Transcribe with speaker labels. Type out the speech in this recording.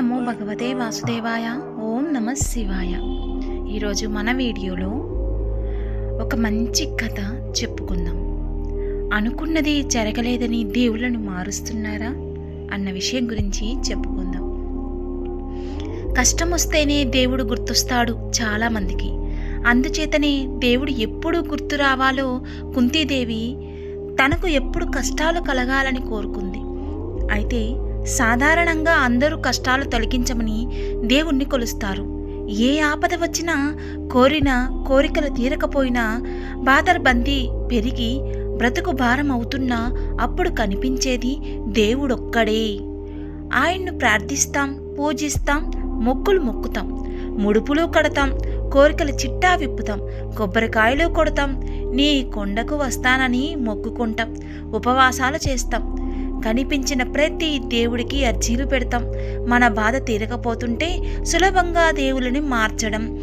Speaker 1: నమో భగవతే వాసుదేవాయ. ఓం నమ శివాయ. ఈరోజు మన వీడియోలో ఒక మంచి కథ చెప్పుకుందాం. అనుకున్నది జరగలేదని దేవుళ్ళను మారుస్తున్నారా అన్న విషయం గురించి చెప్పుకుందాం. కష్టం వస్తేనే దేవుడు గుర్తొస్తాడు చాలామందికి. అందుచేతనే దేవుడు ఎప్పుడు గుర్తు రావాలో కుంతీదేవి తనకు ఎప్పుడు కష్టాలు కలగాలని కోరుకుంది. అయితే సాధారణంగా అందరూ కష్టాలు తొలగించమని దేవుణ్ణి కొలుస్తారు. ఏ ఆపద వచ్చినా కోరిన కోరికలు తీరకపోయినా బాదర్బందీ పెరిగి బ్రతుకు భారం అవుతున్నా అప్పుడు కనిపించేది దేవుడొక్కడే. ఆయన్ను ప్రార్థిస్తాం, పూజిస్తాం, మొక్కులు మొక్కుతాం, ముడుపులు కడతాం, కోరికలు చిట్టా విప్పుతాం, కొబ్బరికాయలు కొడతాం, నీ కొండకు వస్తానని మొక్కుకుంటాం, ఉపవాసాలు చేస్తాం, కనిపించిన ప్రతి దేవుడికి అర్జీలు పెడతాం. మన బాధ తీరకపోతుంటే సులభంగా దేవుళ్ళని మార్చడం,